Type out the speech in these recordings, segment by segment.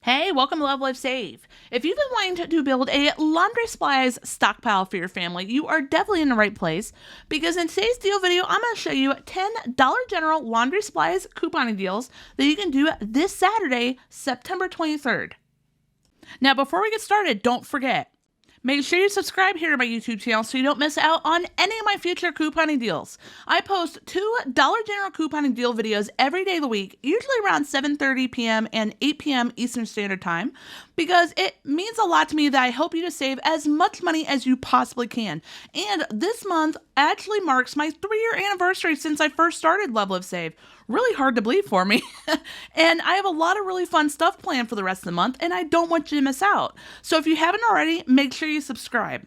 Hey, welcome to LoveLiveSave. If you've been wanting to build a laundry supplies stockpile for your family, you are definitely in the right place because in today's deal video, I'm going to show you 10 Dollar General laundry supplies couponing deals that you can do this Saturday, September 23rd. Now, before we get started, don't forget, make sure you subscribe here to my YouTube channel so you don't miss out on any of my future couponing deals. I post 2 Dollar General couponing deal videos every day of the week, usually around 7:30 p.m. and 8 p.m. Eastern Standard Time, because it means a lot to me that I help you to save as much money as you possibly can. And this month actually marks my 3-year anniversary since I first started LoveLiveSave. Really hard to believe for me. And I have a lot of really fun stuff planned for the rest of the month, and I don't want you to miss out. So if you haven't already, make sure you subscribe.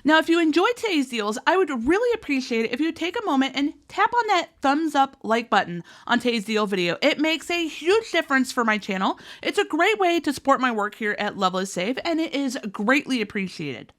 Now, if you enjoyed today's deals, I would really appreciate it if you would take a moment and tap on that thumbs up like button on today's deal video. It makes a huge difference for my channel. It's a great way to support my work here at LoveLiveSave, and it is greatly appreciated.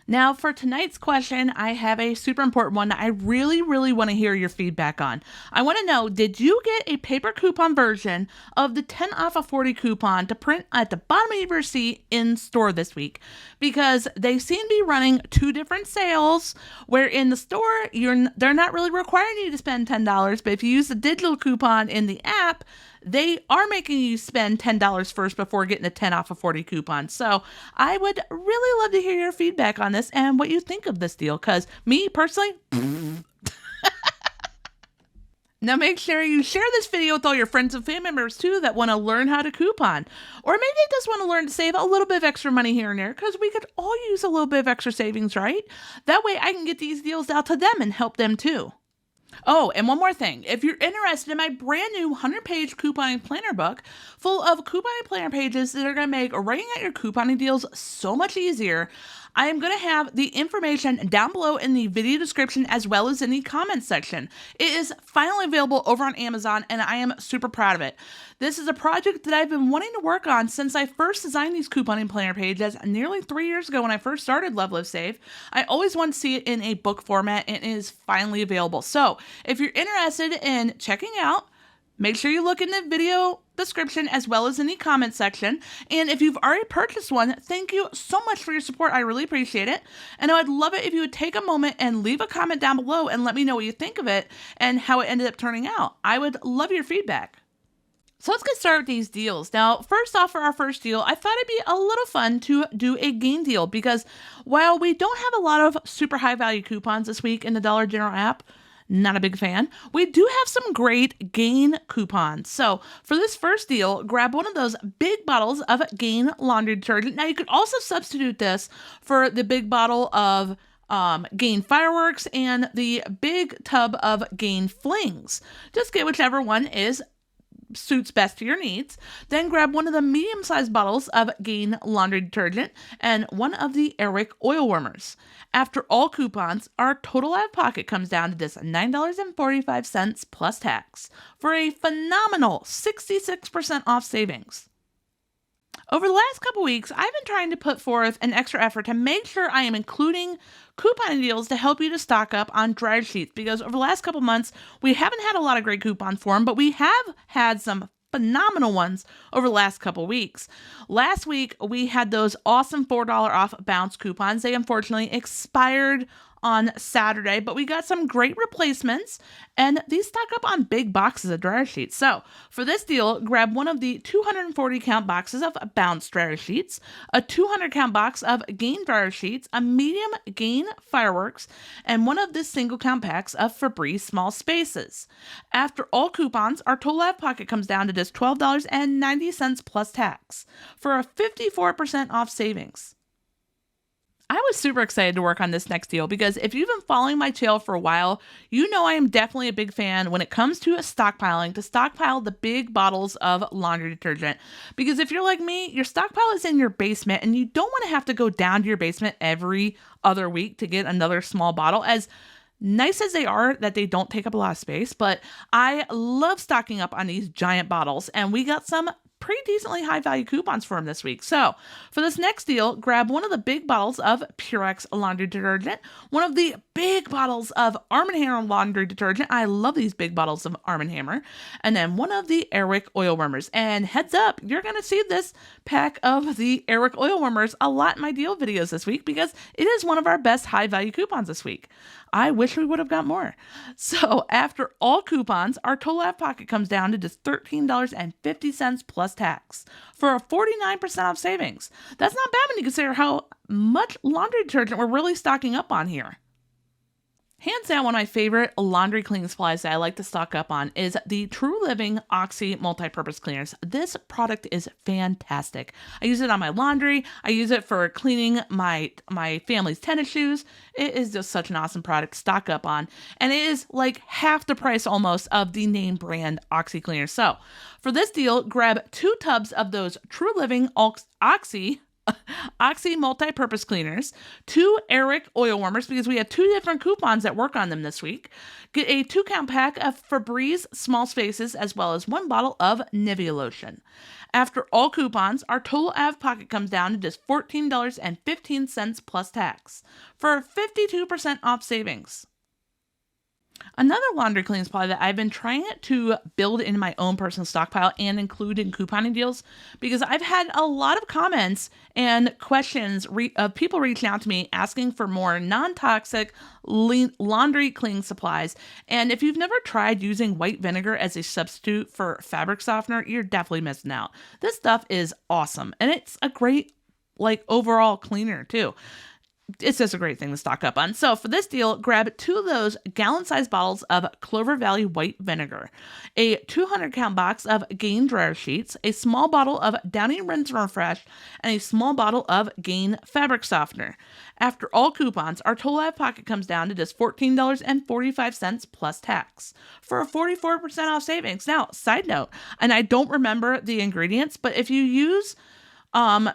Now, for tonight's question, I have a super important one that I really want to hear your feedback on. I want to know, did you get a paper coupon version of the 10 off of 40 coupon to print at the bottom of your receipt in store this week? Because they seem to be running 2 different sales, where in the store, they're not really requiring you to spend $10, but if you use the digital coupon in the app, they are making you spend $10 first before getting a 10 off of 40 coupon. So I would really love to hear your feedback on this and what you think of this deal, because me personally, Now make sure you share this video with all your friends and family members too that want to learn how to coupon. Or maybe they just want to learn to save a little bit of extra money here and there, because we could all use a little bit of extra savings, right? That way I can get these deals out to them and help them too. Oh, and one more thing. If you're interested in my brand new 100-page couponing planner book full of couponing planner pages that are going to make writing out your couponing deals so much easier, I am going to have the information down below in the video description as well as in the comments section. It is finally available over on Amazon, and I am super proud of it. This is a project that I've been wanting to work on since I first designed these couponing planner pages nearly 3 years ago when I first started LoveLiveSave. I always wanted to see it in a book format, and it is finally available. So if you're interested in checking out, make sure you look in the video description as well as in the comment section. And if you've already purchased one, thank you so much for your support. I really appreciate it. And I would love it if you would take a moment and leave a comment down below and let me know what you think of it and how it ended up turning out. I would love your feedback. So let's get started with these deals. Now, first off, for our first deal, I thought it'd be a little fun to do a gain deal, because while we don't have a lot of super high value coupons this week in the Dollar General app, not a big fan, we do have some great Gain coupons. So for this first deal, grab one of those big bottles of Gain laundry detergent. Now you could also substitute this for the big bottle of Gain fireworks and the big tub of Gain flings. Just get whichever one suits best to your needs. Then grab one of the medium-sized bottles of Gain laundry detergent and one of the Airwick oil warmers. After all coupons, our total out of pocket comes down to just $9.45 plus tax for a phenomenal 66% off savings. Over the last couple weeks, I've been trying to put forth an extra effort to make sure I am including coupon deals to help you to stock up on dryer sheets, because over the last couple months, we haven't had a lot of great coupons for them, but we have had some phenomenal ones over the last couple weeks. Last week, we had those awesome $4 off bounce coupons. They unfortunately expired on Saturday, but we got some great replacements, and these stock up on big boxes of dryer sheets. So for this deal, grab one of the 240 count boxes of Bounce dryer sheets, a 200 count box of Gain dryer sheets, a medium Gain fireworks, and one of the single count packs of Febreze small spaces. After all coupons, our total out of pocket comes down to just $12.90 plus tax for a 54% off savings. I was super excited to work on this next deal because if you've been following my channel for a while, you know I am definitely a big fan when it comes to stockpiling, to stockpile the big bottles of laundry detergent. Because if you're like me, your stockpile is in your basement and you don't want to have to go down to your basement every other week to get another small bottle, as nice as they are that they don't take up a lot of space. But I love stocking up on these giant bottles, and we got some pretty decently high value coupons for them this week. So for this next deal, grab one of the big bottles of Purex laundry detergent, one of the big bottles of Arm & Hammer laundry detergent. I love these big bottles of Arm & Hammer. And then one of the Airwick oil warmers. And heads up, you're going to see this pack of the Airwick oil warmers a lot in my deal videos this week because it is one of our best high value coupons this week. I wish we would have got more. So after all coupons, our total out of pocket comes down to just $13.50 plus tax for a 49% off savings. That's not bad when you consider how much laundry detergent we're really stocking up on here. Hands down, one of my favorite laundry cleaning supplies that I like to stock up on is the True Living Oxy Multi-Purpose Cleaners. This product is fantastic. I use it on my laundry. I use it for cleaning my family's tennis shoes. It is just such an awesome product to stock up on. And it is like half the price almost of the name brand Oxy cleaners. So for this deal, grab 2 tubs of those True Living Oxy multi-purpose cleaners, 2 Airwick oil warmers because we have 2 different coupons that work on them this week. Get a 2-count pack of Febreze small spaces as well as 1 bottle of Nivea lotion. After all coupons, our total out of pocket comes down to just $14.15 plus tax for a 52% off savings. Another laundry cleaning supply that I've been trying to build in my own personal stockpile and include in couponing deals because I've had a lot of comments and questions of people reaching out to me asking for more non-toxic laundry cleaning supplies. And if you've never tried using white vinegar as a substitute for fabric softener, you're definitely missing out. This stuff is awesome and it's a great overall cleaner too. It's just a great thing to stock up on. So for this deal, grab 2 of those gallon-sized bottles of Clover Valley white vinegar, a 200-count box of Gain dryer sheets, a small bottle of Downy Rinse and Refresh, and a small bottle of Gain fabric softener. After all coupons, our total out of pocket comes down to just $14.45 plus tax for a 44% off savings. Now, side note, and I don't remember the ingredients, but if you use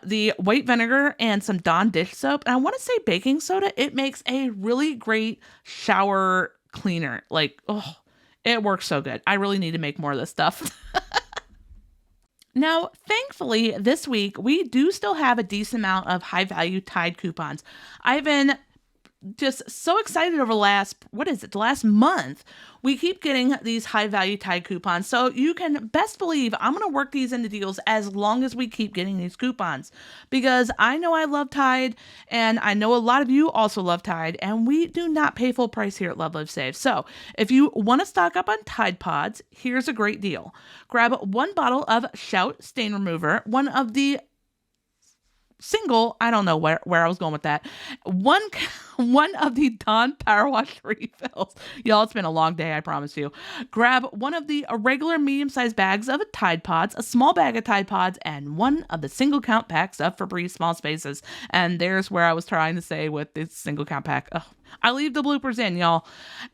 the white vinegar and some Dawn dish soap, and I want to say baking soda, it makes a really great shower cleaner. It works so good. I really need to make more of this stuff. Now, thankfully, this week, we do still have a decent amount of high-value Tide coupons. I've been just so excited over the last month. We keep getting these high-value Tide coupons, so you can best believe I'm going to work these into deals as long as we keep getting these coupons, because I know I love Tide, and I know a lot of you also love Tide, and we do not pay full price here at LoveLiveSave. So if you want to stock up on Tide Pods, here's a great deal. Grab 1 bottle of Shout Stain Remover, one of the I don't know where I was going with that. One of the Dawn Power Wash refills. Y'all, it's been a long day, I promise you. Grab one of the regular medium-sized bags of Tide Pods, a small bag of Tide Pods, and one of the single-count packs of Febreze small spaces. And there's where I was trying to say with this single-count pack. Ugh. I leave the bloopers in, y'all.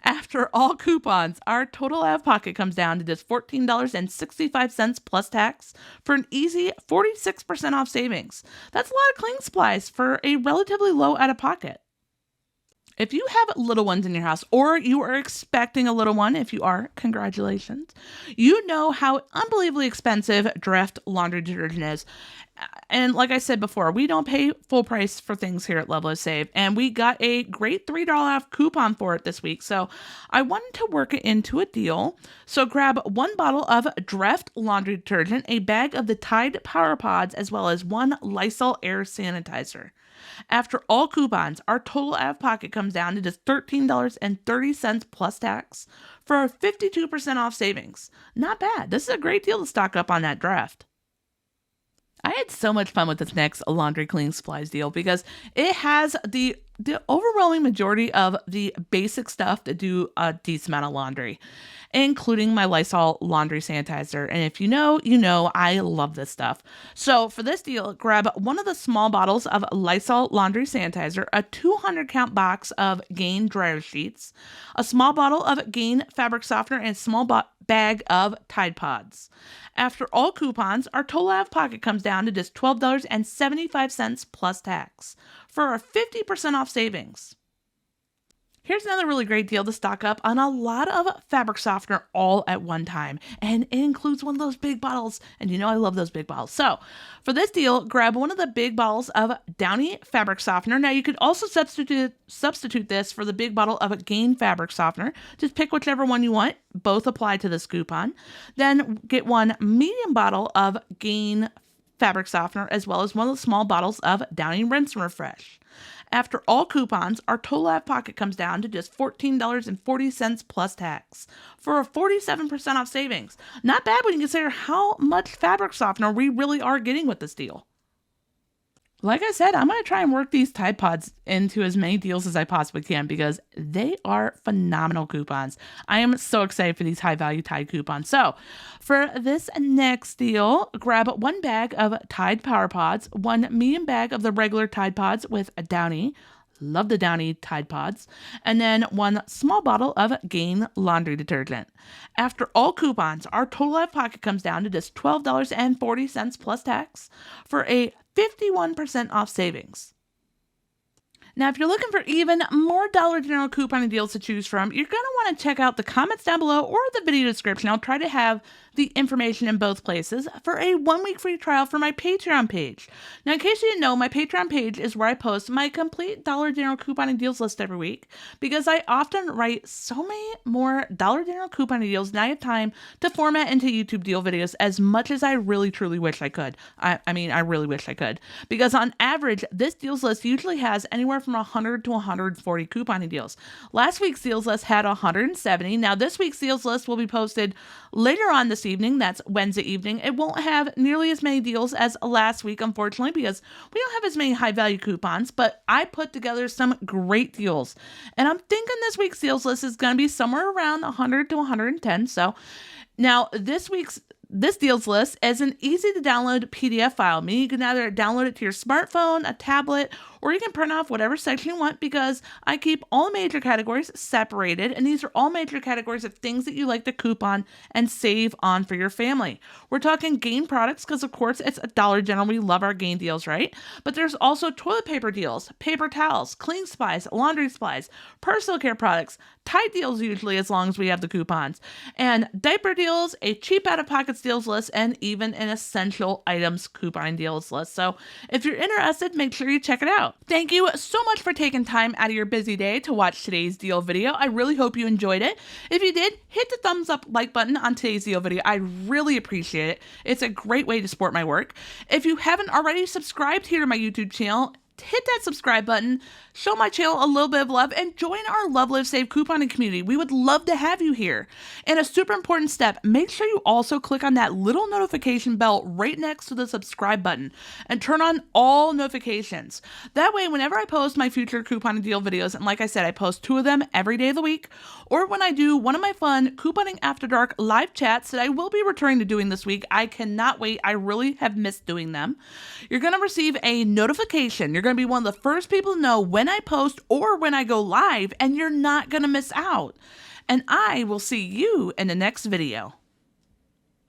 After all coupons, our total out of pocket comes down to just $14.65 plus tax for an easy 46% off savings. That's a lot of cleaning supplies for a relatively low out of pocket. If you have little ones in your house, or you are expecting a little one, if you are, congratulations, you know how unbelievably expensive Dreft laundry detergent is. And like I said before, we don't pay full price for things here at LoveLiveSave, and we got a great $3 off coupon for it this week. So I wanted to work it into a deal. So grab 1 bottle of Dreft laundry detergent, a bag of the Tide Power Pods, as well as 1 Lysol air sanitizer. After all coupons, our total out of pocket comes down to just $13.30 plus tax for a 52% off savings. Not bad. This is a great deal to stock up on that Dreft. I had so much fun with this next laundry cleaning supplies deal because it has the overwhelming majority of the basic stuff to do a decent amount of laundry, including my Lysol laundry sanitizer. And if you know, I love this stuff. So for this deal, grab one of the small bottles of Lysol laundry sanitizer, a 200-count box of Gain dryer sheets, a small bottle of Gain fabric softener, and a small bag of Tide Pods. After all coupons, our total out of pocket comes down to just $12.75 plus tax for a 50% off savings. Here's another really great deal to stock up on a lot of fabric softener all at one time. And it includes one of those big bottles. And you know I love those big bottles. So for this deal, grab one of the big bottles of Downy fabric softener. Now you could also substitute this for the big bottle of Gain fabric softener. Just pick whichever one you want. Both apply to this coupon. Then get one medium bottle of Gain fabric softener as well as one of the small bottles of Downy Rinse and Refresh. After all coupons, our total out of pocket comes down to just $14.40 plus tax for a 47% off savings. Not bad when you consider how much fabric softener we really are getting with this deal. Like I said, I'm going to try and work these Tide Pods into as many deals as I possibly can because they are phenomenal coupons. I am so excited for these high value Tide coupons. So for this next deal, grab one bag of Tide Power Pods, one medium bag of the regular Tide Pods with a Downy. Love the Downy Tide Pods. And then one small bottle of Gain laundry detergent. After all coupons, our total out of pocket comes down to just $12.40 plus tax for a 51% off savings. Now, if you're looking for even more Dollar General couponing deals to choose from, you're going to want to check out the comments down below or the video description. I'll try to have the information in both places for a 1-week free trial for my Patreon page. Now, in case you didn't know, my Patreon page is where I post my complete Dollar General couponing deals list every week because I often write so many more Dollar General couponing deals than I have time to format into YouTube deal videos as much as I really truly wish I could. I really wish I could because on average, this deals list usually has anywhere from 100 to 140 couponing deals. Last week's deals list had 170. Now, this week's deals list will be posted later on this evening. That's Wednesday evening. It won't have nearly as many deals as last week, unfortunately, because we don't have as many high value coupons, but I put together some great deals. And I'm thinking this week's deals list is going to be somewhere around 100 to 110. So now this deals list is an easy to download PDF file, meaning you can either download it to your smartphone, a tablet, or you can print off whatever section you want because I keep all major categories separated, and these are all major categories of things that you like to coupon and save on for your family. We're talking Gain products because, of course, it's a Dollar General. We love our Gain deals, right? But there's also toilet paper deals, paper towels, cleaning supplies, laundry supplies, personal care products, Tide deals usually as long as we have the coupons, and diaper deals, a cheap out-of-pocket deals list, and even an essential items coupon deals list. So if you're interested, make sure you check it out. Thank you so much for taking time out of your busy day to watch today's deal video. I really hope you enjoyed it. If you did, hit the thumbs up like button on today's deal video. I really appreciate it. It's a great way to support my work. If you haven't already subscribed here to my YouTube channel, hit that subscribe button, show my channel a little bit of love, and join our LoveLiveSave couponing community. We would love to have you here. And a super important step, make sure you also click on that little notification bell right next to the subscribe button and turn on all notifications. That way, whenever I post my future couponing deal videos, and like I said, I post 2 of them every day of the week, or when I do one of my fun Couponing After Dark live chats that I will be returning to doing this week, I cannot wait. I really have missed doing them. You're going to receive a notification. You're going to be one of the first people to know when I post or when I go live, and you're not going to miss out. And I will see you in the next video.